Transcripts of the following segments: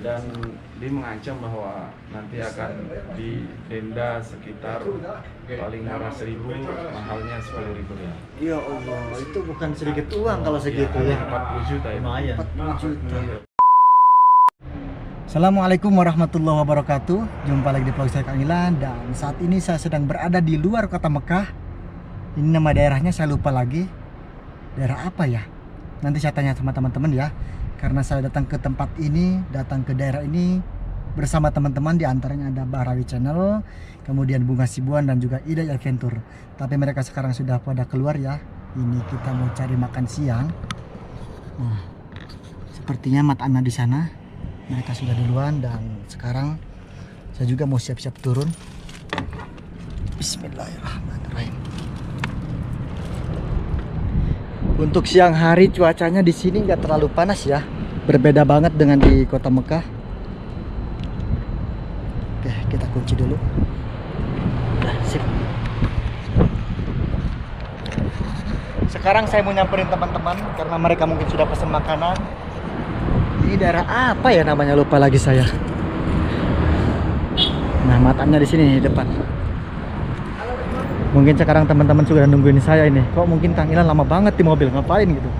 dan dia mengancam bahwa nanti akan didenda sekitar paling murah 1.000, mahalnya 10.000 ya. Ya Allah, itu bukan sedikit uang kalau segitu ya. 40 juta ya. Lumayan. 40 juta. Assalamualaikum warahmatullahi wabarakatuh. Jumpa lagi di vlog saya Kang Ilan, dan saat ini saya sedang berada di luar kota Mekah. Ini nama daerahnya saya lupa lagi. Daerah apa ya? Nanti saya tanya sama teman-teman ya. Karena saya datang ke tempat ini, datang ke daerah ini bersama teman-teman, di antaranya ada Bahrawi Channel, kemudian Bunga Sibuan dan juga Ida Adventure. Tapi mereka sekarang sudah pada keluar ya. Ini kita mau cari makan siang. Nah, sepertinya Mat Ana di sana. Mereka sudah duluan dan sekarang saya juga mau siap-siap turun. Bismillahirrahmanirrahim. Untuk siang hari cuacanya di sini nggak terlalu panas ya, berbeda banget dengan di kota Mekah. Oke, kita kunci dulu. Udah, sip. Sekarang saya mau nyamperin teman-teman karena mereka mungkin sudah pesan makanan. Ini daerah apa ya namanya, lupa lagi saya. Nah, matanya di sini di depan. Mungkin sekarang teman-teman sudah nungguin saya ini. Kok mungkin Kang Ilan lama banget di mobil, ngapain gitu.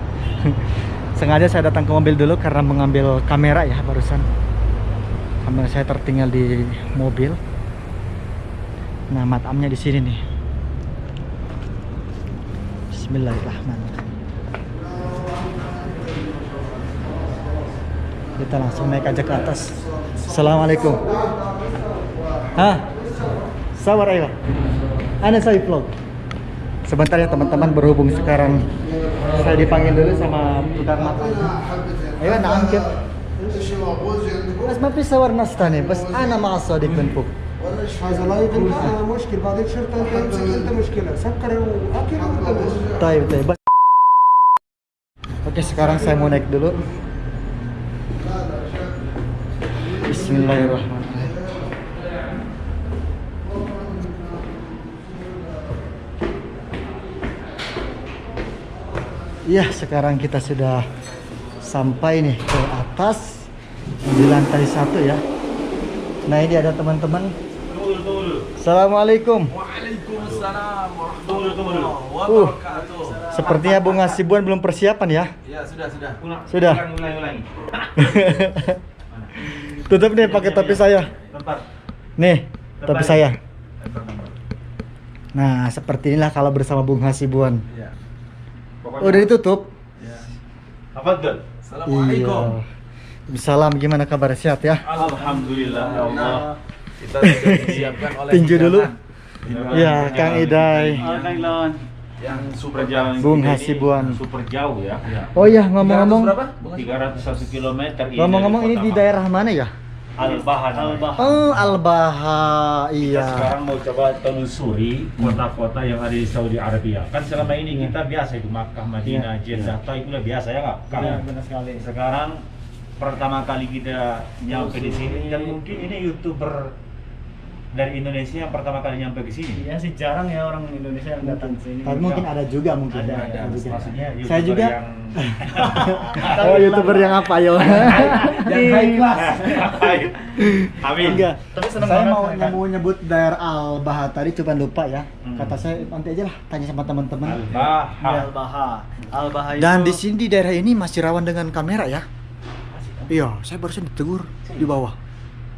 Sengaja saya datang ke mobil dulu karena mengambil kamera ya barusan. Kamera saya tertinggal di mobil. Nah, matamnya di sini nih. Bismillahirrahmanirrahim. Kita langsung naik aja ke atas. Assalamualaikum. Hah? Sabar ayo. Ana saya vlog. Sebentar ya teman-teman, berhubung sekarang saya dipanggil dulu sama tukang makan. Ayo nak angkat. بس ما في صور ناس ثاني بس انا مع الصديق من فوق. هذا لايف انت مشكل بعدين شرطه انت امسك انت مشكله سكر واكل طيب طيب. Oke, sekarang saya mau naik dulu. Bismillahirrahmanirrahim. Ya, sekarang kita sudah sampai nih ke atas di lantai 1 ya. Nah, ini ada teman-teman. Assalamualaikum. Waalaikumsalam warahmatullahi wabarakatuh. Sepertinya Bunga Sibuan belum persiapan ya. Ya, sudah. Sudah. Ulangi. Tutup nih pakai topi saya. Nih, topi saya. Nah, seperti inilah kalau bersama Bunga Sibuan. Ya. Udah ditutup? Ya. Apa tuh? Assalamualaikum. Salam, gimana kabar, sehat ya? Alhamdulillah ya Allah. Kita sudah disiapkan oleh Tinju dulu. hidangan Ya, Kang Idai. Kang Ilan. yang super Perjalanan Bung kita ini Hasibuan. super jauh ya. Oh iya, ngomong-ngomong, 301 km. ngomong-ngomong ini di daerah mana ya? Al-Baha. Oh, Al-Baha. Kita Iya. sekarang mau coba telusuri kota-kota yang ada di Saudi Arabia. Kan selama ini kita biasa itu Makkah, Madinah, Jeddah, Taif udah biasa ya nggak? Benar sekali. Sekarang pertama kali kita nyampe di sini, dan mungkin ini YouTuber dari Indonesia yang pertama kali nyampe ke sini. Iya sih, jarang ya orang Indonesia yang datang ke sini. Tapi mungkin ada juga mungkin. Ada. juga. Maksudnya YouTuber Saya juga. yang Oh, YouTuber yang apa yo? yang high class. Amin. Enggak. Tapi seneng Saya banget kan. mau nyebut daerah Al-Baha tadi, cuma lupa ya. Hmm. Kata saya nanti aja lah, tanya sama teman-teman. Al-Baha. Al-Baha. Al-Baha itu. Dan di sini di daerah ini masih rawan dengan kamera ya. Iya, saya barusan ditegur di bawah.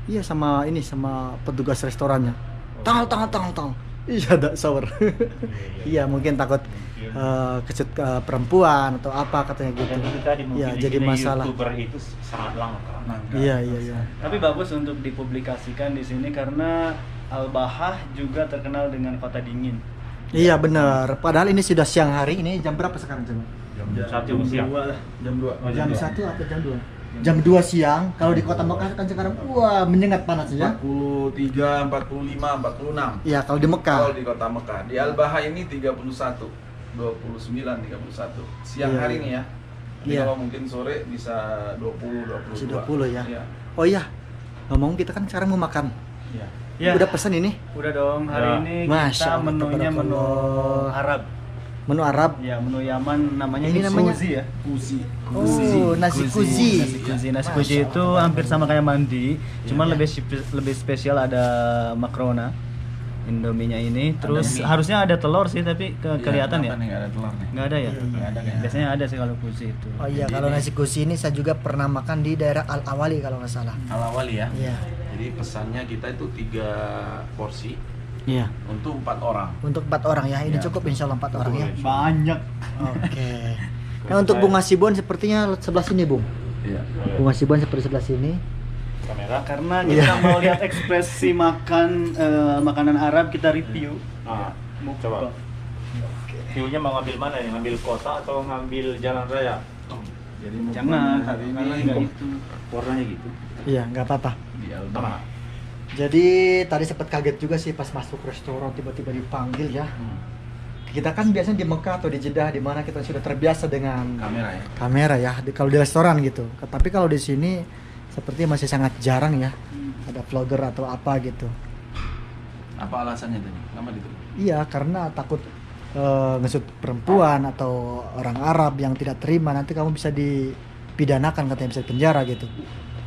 Iya, sama ini, sama petugas restorannya. Tangal. Iya, ada shower. Iya, mungkin takut kecut perempuan atau apa katanya gitu. Dan itu tadi mungkin Iya, di jadi sini masalah. YouTuber itu sangat langka. Iya. Tapi bagus untuk dipublikasikan di sini karena Al-Baha juga terkenal dengan kota dingin. Iya, benar. Padahal ini sudah siang hari. Ini jam berapa sekarang jam? Jam 1 siang. 2 lah. Jam 2. Jam 1 atau jam 2? Jam 2 siang. Kalau di kota Mekah kan sekarang wah menyengat panasnya. 43, 45, 46. Iya, kalau di Mekah. Kalau di kota Mekah. Di Al-Baha ini 31, 29, 31. Siang Iya. hari ini ya. Tapi Iya. kalau mungkin sore bisa 20, 22. Bisa 20 ya. Iya. Oh iya. Ngomong kita kan sekarang mau makan. Iya. Ya. Udah pesan ini? Udah dong, hari Ya. ini Masya kita Allah, menunya menu tabarakallah. Arab. Menu Arab. Ya, menu Yaman namanya Ini namanya? kuzi ya. Kuzi. Oh, nasi kuzi. Nasi kuzi itu hampir sama kayak mandi, cuman lebih spesial ada makrona. Indominya ini, terus mie. harusnya ada telur sih, tapi kelihatan ya? Kenapa nih nggak ada telur nih? Nggak ada ya? Nggak ada kayaknya. Biasanya ada sih kalau kuzi itu. Oh iya, kalau nasi kuzi ini saya juga pernah makan di daerah Al Awali kalau nggak salah. Al-Awali ya. Iya. Jadi pesannya kita itu 3 porsi Iya. untuk 4 orang. Untuk 4 orang ya, ini Iya. cukup insya Allah 4 orang ya. Banyak. Oke. Nah untuk Bung Hasibon sepertinya sebelah sini Bung. Iya. Bung Hasibon seperti sebelah sini. Kamera. Karena Iya. kita mau lihat ekspresi makan makanan Arab, kita review. Ah, coba. View-nya mau ngambil mana nih? Ngambil kota atau ngambil jalan raya? Jadi Jangan, hari ini nggak gitu. Warnanya gitu. Iya, nggak apa-apa. di Albana. Jadi tadi sempat kaget juga sih pas masuk restoran tiba-tiba dipanggil ya. Kita kan biasanya di Mekah atau di Jeddah di mana kita sudah terbiasa dengan Kamera ya. kamera ya, kalau di restoran gitu. Tapi kalau di sini seperti masih sangat jarang ya. Ada vlogger atau apa gitu. Apa alasannya tadi? Lama itu? Iya, karena takut ngesut perempuan atau orang Arab yang tidak terima, nanti kamu bisa dipidanakan, katanya bisa penjara gitu.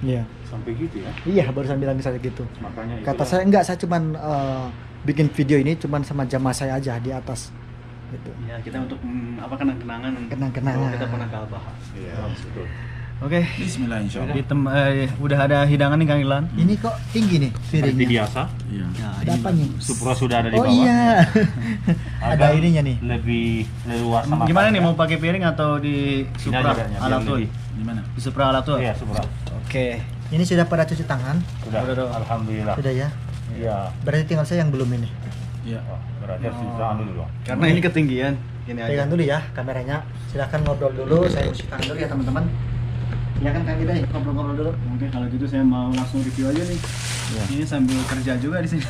Iya. Sampai gitu ya. Iya, barusan bilang misalnya gitu. Makanya itu Kata saya enggak, saya cuman bikin video ini cuman sama jamaah saya aja di atas gitu. Ya, kita untuk kenang-kenangan. Kenang-kenangan. Kalau kita pernah ke Al-Bahar. Iya, betul. Oke. Bismillah insyaallah. Udah ada hidangan nih Kang Ilan. Ini kok tinggi nih Seperti piringnya. biasa. Iya. Ya, Ada apa nih? Supra sudah ada di Oh bawah. iya. Ada Agar ininya nih. Lebih leluasa makan. Gimana nih, mau pakai piring atau di Ini Supra aja kayaknya, biar Alatul? lebih. Gimana? Di Supra Alatul. Iya, Supra. Oke. Ini sudah pada cuci tangan, Sudah. Udah. Alhamdulillah. sudah ya. Iya. Berarti tinggal saya yang belum ini. Iya. Oh, berarti harus cuci tangan dulu dong. Karena ini ketinggian. Ini aja. Pegang dulu ya kameranya. Silahkan ngobrol dulu, saya cuci tangan dulu ya teman-teman. Ya kan Kang Ida, ngobrol-ngobrol dulu. Oke, kalau gitu saya mau langsung review aja nih. Iya. Ini sambil kerja juga di sini.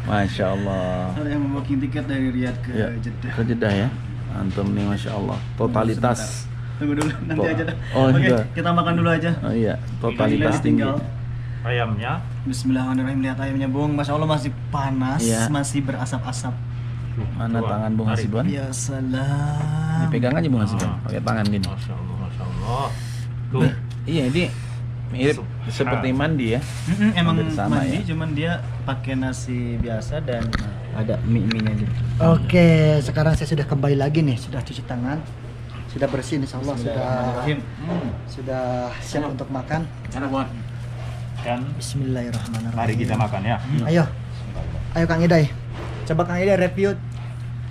Masya Allah. Ada yang mau booking tiket dari Riyadh ke Ya, Jeddah. ke Jeddah ya. Antum nih Masya Allah. Totalitas. Tunggu dulu, nanti aja dah. Oh, Oke, iya. kita makan dulu aja. Oh iya, Kang totalitas Ilan tinggi. tinggal. Ayamnya Bismillahirrahmanirrahim, lihat ayamnya Bung. Masya Allah masih panas, Iya. masih berasap-asap. Mana tangan Bung Hasibon? Ya salam. Dipegang aja Bung Hasibon. Pakai tangan gini. Masya Allah, Masya Allah. Tuh. Iya, ini mirip seperti mandi ya. Emang Hampir sama mandi, ya. cuman dia pakai nasi biasa dan ada mie-nya gitu. Oke, sekarang saya sudah kembali lagi nih, sudah cuci tangan, sudah bersih insya Allah, Bismillahirrahmanirrahim. sudah siap untuk makan. Enak banget. Dan Bismillahirrahmanirrahim. mari kita makan ya. Ayo, ayo Kang Idai, coba Kang Idai review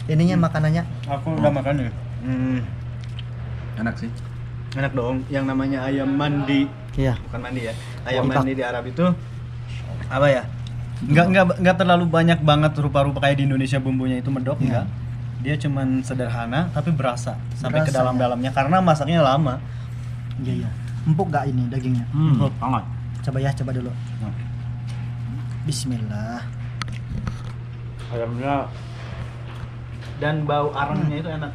ininya makanannya. Aku udah makan ya. Enak sih. Enak dong. Yang namanya ayam mandi, Iya. bukan mandi ya. Ayam Mantap. mandi di Arab itu apa ya? Nggak terlalu banyak banget rupa-rupa kayak di Indonesia bumbunya itu medok, Iya. enggak. Dia cuman sederhana tapi berasa sampai ke Berasa, dalam-dalamnya karena masaknya lama. Iya, iya. Empuk gak ini dagingnya? Hangat. Coba ya, coba dulu. Bismillah. Ayamnya Dan bau arangnya itu enak.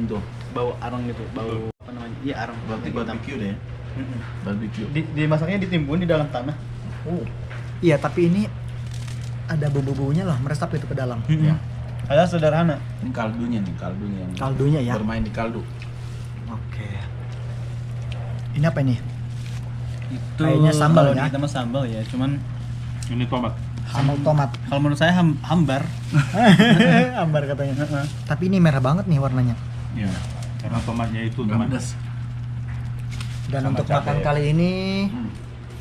Tuh. Bau arang gitu, bau apa namanya? Iya, arang. Berarti barbecue deh ya. Barbecue. Dimasaknya ditimbun di dalam tanah. Iya, tapi ini ada bumbu-bumbunya loh, meresap itu ke dalam. Ya. Kayak sederhana. Ini kaldunya nih, kaldunya yang Kaldunya ya. bermain di kaldu. Oke. Ini apa ini? Itu Kayaknya sambal kalau ya. di kita mah sambal ya, cuman ini tomat. Sambal tomat. kalau menurut saya hambar. Ambar katanya. Tapi ini merah banget nih warnanya. Iya. Karena tomatnya itu Nggak tomat. pedas. Dan Sama untuk cabai makan ya. kali ini Hmm.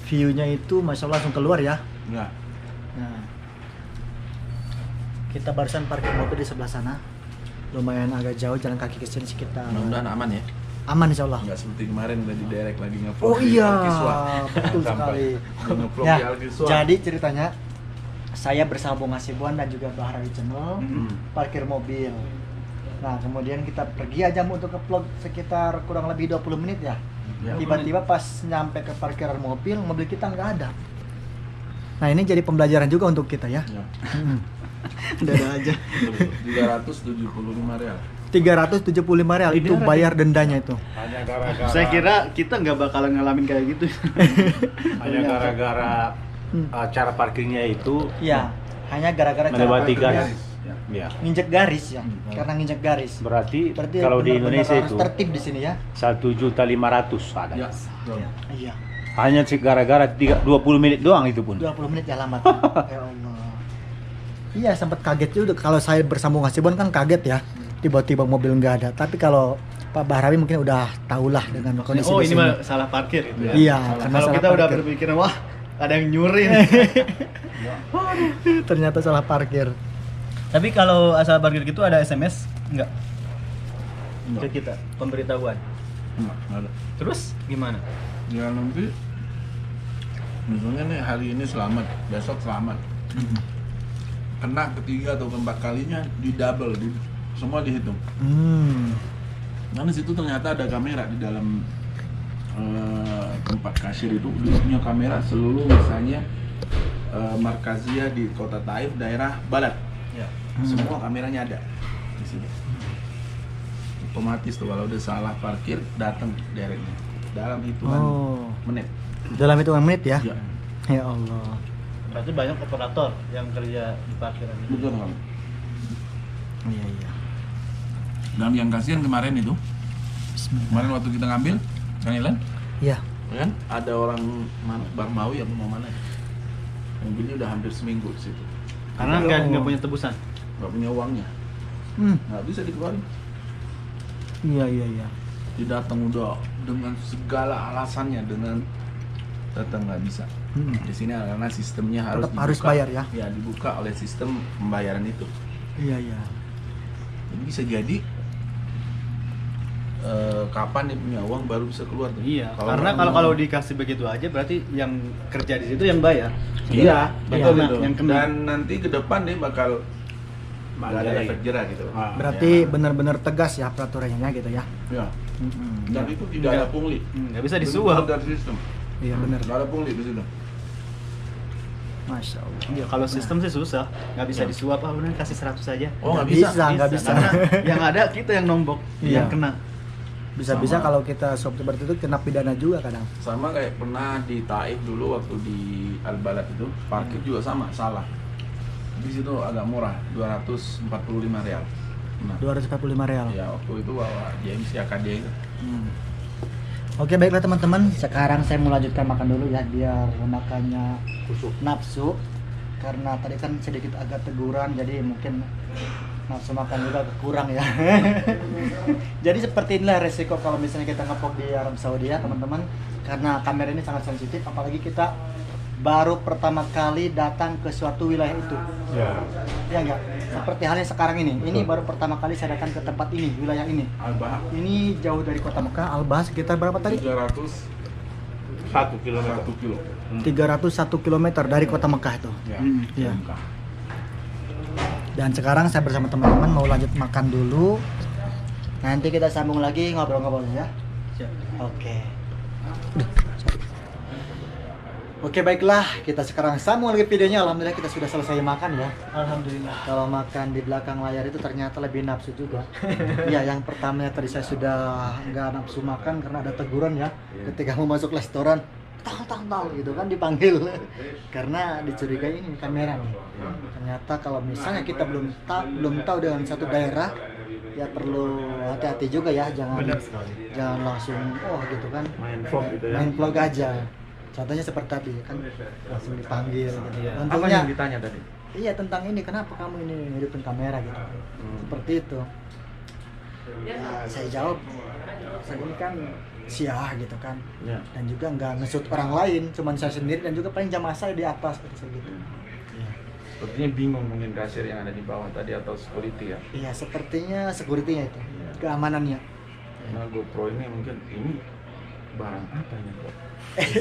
view-nya itu Masya Allah langsung keluar ya. Enggak. Nah, kita barusan parkir mobil di sebelah sana. Lumayan agak jauh, jalan kaki ke sini sekitar Mudah-mudahan aman ya. aman Insya Allah. Enggak seperti kemarin tadi direct lagi nge-vlog Oh di iya, Al-Kiswa. betul Sampai. sekali. Nge-vlog Ya, di Al-Kiswa. jadi ceritanya saya bersama Bung Hasibon dan juga Bahrawi Channel parkir mobil. Nah, kemudian kita pergi aja untuk ke vlog sekitar kurang lebih 20 menit ya. Ya. Tiba-tiba pas nyampe ke parkiran mobil kita nggak ada. Nah, ini jadi pembelajaran juga untuk kita ya. Ya. Dada aja. 375 real. 375 real itu bayar dendanya itu. Hanya gara-gara Saya kira kita nggak bakalan ngalamin kayak gitu. hanya gara-gara cara parkirnya itu Iya, hanya gara-gara cara melewati parkirnya. garis. Ya. Nginjek garis ya, karena nginjek garis. Berarti Berarti kalau di benar-benar Indonesia harus itu tertib di sini ya. 1.500.000 ada. Ya, betul. Iya. Hanya gara-gara 20 menit doang itu pun. 20 menit ya lama. Ya Allah. Iya, sempat kaget juga kalau saya bersambung Hasibon kan kaget ya. Tiba-tiba mobil nggak ada. Tapi kalau Pak Bahrawi mungkin udah tahulah dengan kondisi Oh di ini sini. mah salah parkir itu ya. Iya, karena Kalau salah kita udah parkir. berpikiran wah ada yang nyuri nih. Ternyata salah parkir. Tapi kalau asal parkir gitu ada SMS enggak? Ke kita pemberitahuan. Enggak ada. Terus gimana? Ya nanti misalnya nih hari ini selamat, besok selamat. Kena ketiga atau keempat kalinya di double, semua dihitung. Karena situ ternyata ada kamera di dalam tempat kasir itu, dia punya kamera seluruh misalnya Markazia di Kota Taif, daerah Balat. Ya. Semua kameranya ada di sini. Otomatis tuh kalau udah salah parkir datang dereknya dalam hitungan Oh, menit. dalam hitungan menit ya? Ya, Ya Allah. Berarti banyak operator yang kerja di parkiran ini. betul kan. Iya, iya. Dan yang kasihan kemarin itu, kemarin waktu kita ngambil, Kang Ilan, Iya. kan ada orang mana, Bang Mau yang mau mana? Mobilnya udah hampir seminggu di situ. Karena nggak punya tebusan. Nggak punya uangnya, nggak bisa dikeluarin. Iya, iya, iya. Dia datang udah dengan segala alasannya, dengan datang nggak bisa. Di sini karena sistemnya harus Tetap harus bayar ya? Ya, dibuka oleh sistem pembayaran itu. Iya, iya. Jadi bisa jadi kapan dia punya uang baru bisa keluar tuh. Iya. Kalau Karena kalau dikasih begitu aja berarti yang kerja di situ yang bayar. Iya, betul Iya, itu. yang kena. Dan nanti ke depan dia bakal nggak ada lagi. efek jerah gitu. Berarti benar-benar tegas ya peraturannya gitu ya? Ya. Dan itu tidak Nggak. ada pungli. Nggak bisa disuap. Betul-betul dari sistem. Iya, benar. Nggak ada pungli di situ. Masya Allah. Iya, kalau sistem sih susah, nggak bisa Ya. disuap. Ah, udah kasih 100 aja. Oh, nggak Nggak bisa. nggak bisa. Karena yang ada kita yang nombok, Iya. yang kena. Bisa-bisa Sama. kalau kita swab seperti itu kena pidana juga kadang. Sama kayak pernah di Taif dulu waktu di Al-Balad itu, parkir juga sama, salah. Di situ agak murah, 245 real. Nah, 245 real. ya waktu itu bawa JMC AKD itu. Oke, baiklah teman-teman. Sekarang saya mau lanjutkan makan dulu ya biar makannya nafsu. Karena tadi kan sedikit agak teguran, jadi mungkin nafsu makan juga kurang ya. Jadi seperti inilah resiko kalau misalnya kita ngevlog di Arab Saudi ya teman-teman. Karena kamera ini sangat sensitif, apalagi kita baru pertama kali datang ke suatu wilayah itu. Ya. Ya enggak? Seperti halnya sekarang ini. Ini baru pertama kali saya datang ke tempat ini, wilayah ini. Al-Bah Ini jauh dari kota Mekah. Al-Bah sekitar berapa tadi? 301 km. 1 kilo. 301 km dari kota Mekah itu. Ya. Iya. Dan sekarang saya bersama teman-teman mau lanjut makan dulu. Nanti kita sambung lagi ngobrol-ngobrolnya ya. Siap. Oke. Oke, baiklah, kita sekarang sambung lagi videonya. Alhamdulillah kita sudah selesai makan ya. Alhamdulillah. Kalau makan di belakang layar itu ternyata lebih nafsu juga. Ya, yang pertamanya tadi saya sudah nggak nafsu makan karena ada teguran ya. Ketika mau masuk restoran, tal gitu kan dipanggil. Karena dicurigai ini kamera nih. Ternyata kalau misalnya kita belum tahu dengan satu daerah, ya perlu hati-hati juga ya, jangan langsung gitu kan. Main vlog gitu ya. Main vlog aja. Contohnya seperti tadi kan langsung dipanggil gitu. Iya. Apa Untungnya yang ditanya tadi? iya tentang ini kenapa kamu ini hidupin kamera gitu. Seperti itu. Ya, saya jawab saya ini kan siah gitu kan. Ya. Dan juga nggak nge-shoot orang lain, cuman saya sendiri dan juga paling jamaah saya di atas gitu. Sepertinya bingung mungkin kasir yang ada di bawah tadi atau security ya. Iya, sepertinya security-nya itu. Keamanannya. Nah, GoPro ini mungkin ini barang apa ini kok?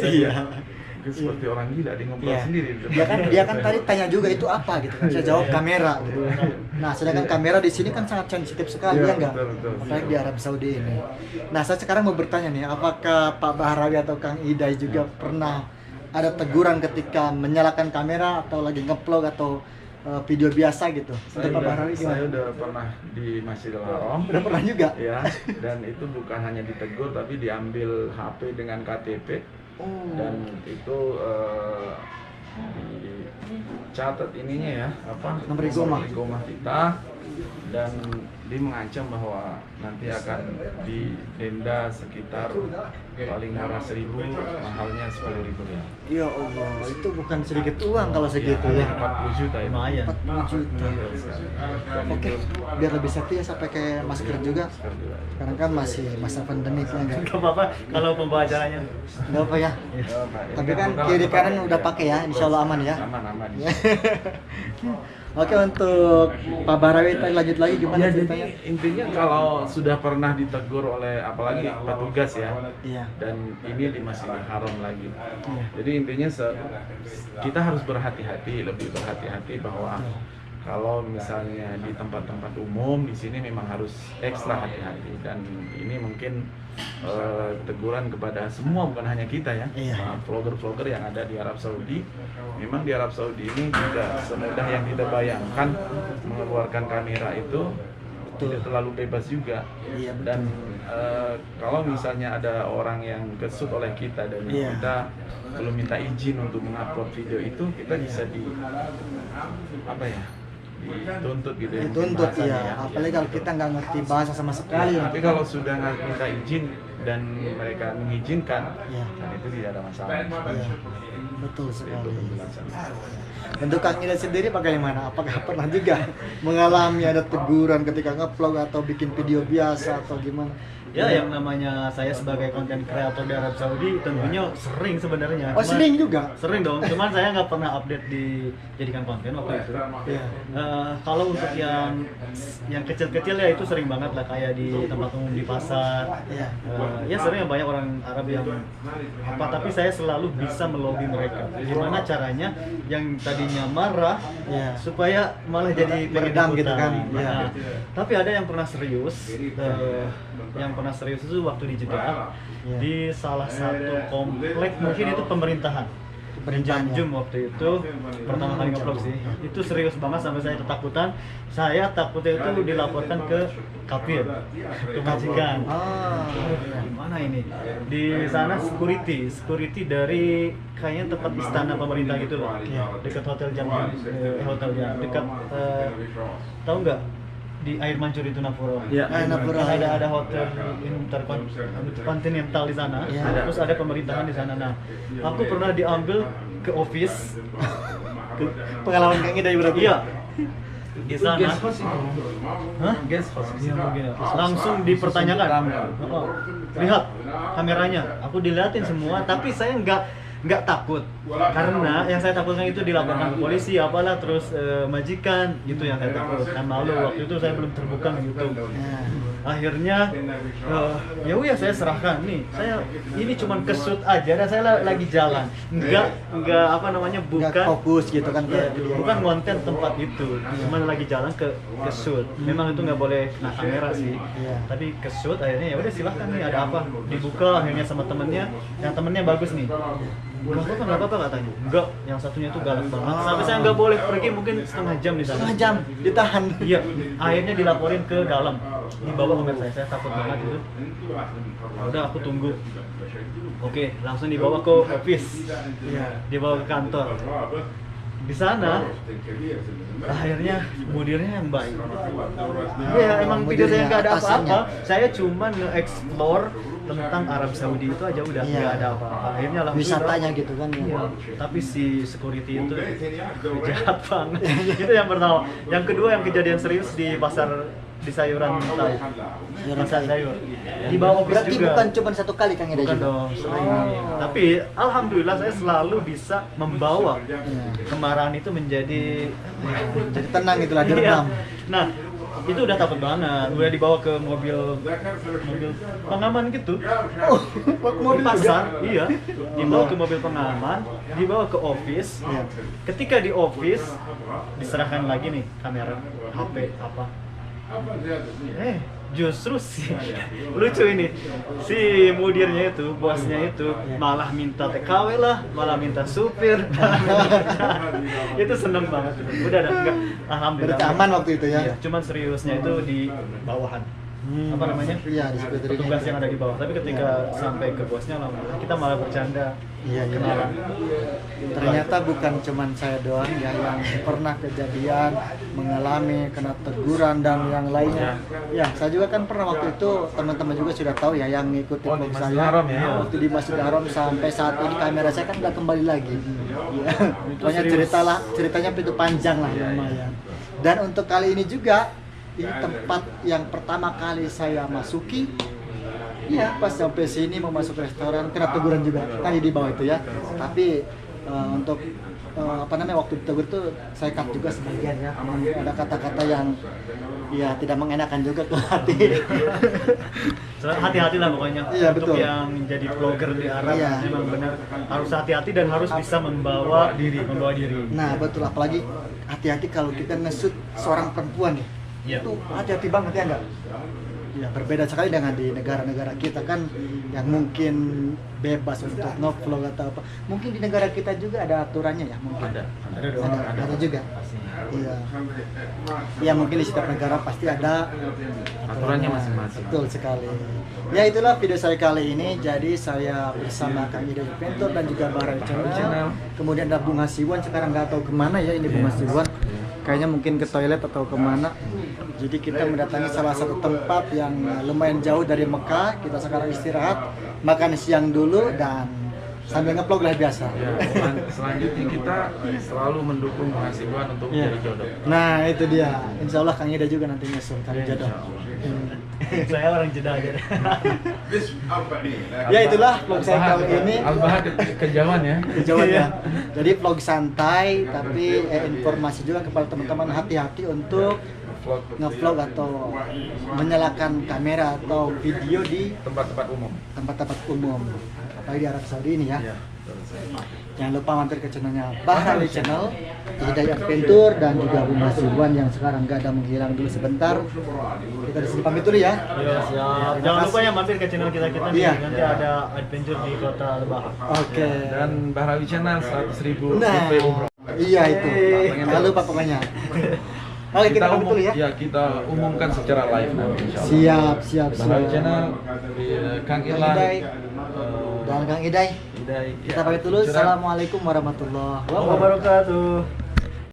Iya. Mungkin seperti orang gila dia ngobrol Iya. sendiri di depan Dia kan tadi tanya juga itu apa gitu kan. Saya jawab kamera gitu. Nah, sedangkan kamera di sini kan sangat sensitif sekali Iya, ya enggak? betul. Apalagi di Arab Saudi ini. Nah, saya sekarang mau bertanya nih, apakah Pak Bahrawi atau Kang Idai juga pernah ada teguran ketika menyalakan kamera atau lagi nge-vlog atau video biasa gitu? Untuk Pak Bahrawi Saya gimana? udah pernah di Masjidil Haram. Udah pernah juga? Ya, dan itu bukan hanya ditegur tapi diambil HP dengan KTP Oh. dan itu dicatat ininya ya, apa? Nomor igomah. Igomah kita, dan dia mengancam bahwa nanti akan didenda sekitar paling murah 1.000, mahalnya 10.000 ya. Ya Allah, itu bukan sedikit uang kalau segitu ya. 40 juta ya. Lumayan. 40 juta. Oke, biar lebih safety ya saya pakai masker juga. Sekarang kan masih masa pandemi ya enggak? Gak apa-apa kalau pembacarannya. Enggak apa ya. Tapi kan kiri kanan udah pakai ya, insya Allah aman ya. Aman. Oke, untuk Pak Barawi tadi lanjut lagi gimana Ya, jadi ceritanya? intinya kalau sudah pernah ditegur oleh apalagi petugas ya, Iya. dan ini di Masjidil Haram lagi. Jadi intinya kita harus berhati-hati, lebih berhati-hati bahwa kalau misalnya di tempat-tempat umum di sini memang harus ekstra hati-hati, dan ini mungkin teguran kepada semua, bukan hanya kita ya, Iya. vlogger-vlogger yang ada di Arab Saudi. Memang di Arab Saudi ini tidak semudah yang kita bayangkan mengeluarkan kamera itu. Tidak terlalu bebas juga. Iya, betul. Dan kalau misalnya ada orang yang kesut oleh kita dan Iya. kita belum minta izin untuk mengupload video itu, kita bisa dituntut gitu ya. Dituntut bahasanya ya, apalagi kalau kita nggak ngerti bahasa sama sekali. Tapi kalau sudah nggak minta izin dan mereka mengizinkan, Iya. dan itu tidak ada masalah. Iya, betul Itu sekali. penjelasan. Untuk Kang Ida sendiri bagaimana? Apakah pernah juga mengalami ada teguran ketika nge-vlog atau bikin video biasa atau gimana? Ya, yang namanya saya sebagai konten kreator di Arab Saudi tentunya sering sebenarnya. Oh, sering juga? Sering dong, cuman saya nggak pernah update dijadikan konten waktu itu. Iya. Kalau untuk yang kecil-kecil ya itu sering banget lah, kayak di tempat umum di pasar. Iya. Ya sering banyak orang Arab yang tapi saya selalu bisa melobi mereka. Gimana caranya yang tadinya marah Iya. supaya malah jadi pengen Meredam gitu ikutan. kan? Nah, Iya. tapi ada yang pernah serius. Yang pernah serius itu waktu di Jeddah, Iya. di salah satu komplek, mungkin itu pemerintahan. Pemerintahan, Jamjum waktu itu pertama kali nge-vlog sih. Itu serius banget sampai saya ketakutan. Saya takutnya itu dilaporkan ke kafir, ke majikan. Gimana ini? Di sana security dari kayaknya tempat istana pemerintah gitu loh. Dekat hotel Jamjum, hotelnya dekat tahu nggak? Di Air Mancur itu Napuro. Ya, Napuro. Ada hotel interkontinental di sana. Ya. Terus ada pemerintahan di sana. Nah, aku pernah diambil ke office. Pengalaman Kang Ida berarti? Iya. Di sana. Guest house itu. Hah? Guest house. Iya, mungkin ya. Langsung dipertanyakan. Oh, lihat kameranya. Aku diliatin semua, tapi saya nggak takut, karena yang saya takutkan itu dilaporkan ke polisi apalah, terus majikan, itu yang saya takut. Kan malu waktu itu saya belum terbuka di YouTube. Akhirnya ya udah saya serahkan nih, saya ini cuman kesut aja dan saya lagi jalan, nggak apa namanya, Nggak bukan fokus gitu kan ya, ke video. bukan konten tempat itu, cuman lagi jalan ke shoot. Memang itu nggak boleh kena kamera sih, Iya. tapi ke shoot akhirnya ya udah silahkan nih, ada apa, dibuka akhirnya sama temennya, yang temennya bagus nih. Nggak apa-apa katanya. Enggak, yang satunya itu galak banget. Sampai saya nggak boleh pergi mungkin setengah jam di sana. Setengah jam ditahan. Iya, akhirnya dilaporin ke dalam, dibawa ke saya takut banget itu. Udah aku tunggu. Oke, langsung dibawa ke office. Iya, dibawa ke kantor. Di sana akhirnya mudirnya yang baik. Iya, emang video saya nggak ada apa-apa. Saya cuma nge-explore tentang Arab Saudi itu aja udah, nggak ada apa-apa. Akhirnya alhamdulillah. Wisatanya gitu kan ya. Iya, tapi si security itu jahat banget. Itu yang pertama. Yang kedua, yang kejadian serius di pasar di sayuran tahu. Pasar sayur. Di bawah office Berarti juga. bukan cuma satu kali Kang Ida Bukan juga? dong, sering. Tapi alhamdulillah saya selalu bisa membawa kemarahan itu menjadi Jadi tenang itulah, Iya. diredam. Nah, itu udah takut banget. Udah dibawa ke mobil pengaman gitu. Oh, Mobil pasar, iya. Dibawa ke mobil pengaman, dibawa ke office. Iya. Ketika di office diserahkan lagi nih kamera, HP apa. Justru sih lucu ini, si mudirnya itu, bosnya itu malah minta TKW lah, malah minta supir, malah minta itu seneng banget. Udah ada enggak, alhamdulillah. Berarti aman waktu itu ya? Iya, cuman seriusnya itu di bawahan. apa namanya? Iya, di sekretariatnya. Petugas yang ada di bawah. Tapi ketika sampai ke bosnya, alhamdulillah kita malah bercanda. Iya, iya. Kenalan. Ternyata bukan cuman saya doang ya yang pernah kejadian mengalami kena teguran dan yang lainnya. Ya, saya juga kan pernah waktu itu, teman-teman juga sudah tahu ya yang ngikutin Oh, di vlog Masjidil saya. Haram ya? Waktu di Masjidil Haram sampai saat ini kamera saya kan nggak kembali lagi. Ya. Pokoknya serius. ceritanya itu panjang lah lumayan. Dan untuk kali ini juga ini tempat yang pertama kali saya masuki. Iya, pas sampai sini mau masuk restoran kena teguran juga kan di bawah itu ya. Tapi untuk apa namanya waktu ditegur tuh saya cut juga sebagian ya. Ada kata-kata yang ya tidak mengenakan juga ke hati. So, hati-hati lah pokoknya. Iya, Untuk betul. yang menjadi vlogger di Arab Iya. memang benar harus hati-hati dan harus bisa membawa diri. Nah betul, apalagi hati-hati kalau kita ngesut seorang perempuan nih. Iya. Itu hati-hati banget ya enggak? Ya berbeda sekali dengan di negara-negara kita kan yang mungkin bebas untuk nge-vlog atau apa. Mungkin di negara kita juga ada aturannya ya mungkin. Ada dong. Ada juga. Iya. Ya mungkin di setiap negara pasti ada Aturannya masing-masing. Betul sekali. Ya itulah video saya kali ini. Jadi saya bersama Kang Ida Inventor dan juga Bahrawi Channel. Kemudian ada Bung Hasiwan, sekarang nggak tahu kemana ya ini Bung Hasiwan. Kayaknya mungkin ke toilet atau kemana. Jadi kita mendatangi salah satu tempat yang lumayan jauh dari Mekah. Kita sekarang istirahat, makan siang dulu dan sambil nge-vlog lah biasa. Ya, selanjutnya kita selalu mendukung Hasibuan untuk Iya. menjadi jodoh. Nah itu dia. Insya Allah Kang Ida juga nanti nyusul cari Ya, jodoh. insya Allah. Saya orang Jeddah aja. Ya itulah vlog saya kali ini. Al-Bahar kejauhan ya. Kejauhan ya. Jadi vlog santai tapi informasi juga kepada teman-teman hati-hati untuk Vlog nge-vlog atau menyalakan kamera atau video di tempat-tempat umum. tempat-tempat umum apalagi di Arab Saudi ini ya. Ya. Jangan lupa mampir ke channelnya Bahrawi Channel, Hidayah Adventure dan juga Bung Hasiwan yang sekarang gak ada menghilang dulu sebentar. Kita di sini pamit dulu ya. Iya, siap. Jangan lupa ya mampir ke channel kita nih. Iya. Nanti ada adventure di kota Lebah. Oke. Dan Bahrawi Channel 100.000 Nah, DP umroh. iya itu. Jangan lupa pokoknya. Oke, kita pamit dulu ya. Ya, kita umumkan secara live nanti insyaallah. Siap, siap, Bahrawi siap. Channel Kang Kang Ilan Iday dan Kang Iday. Iday. Kita pamit dulu. Assalamualaikum warahmatullahi wabarakatuh. Wabarakatuh.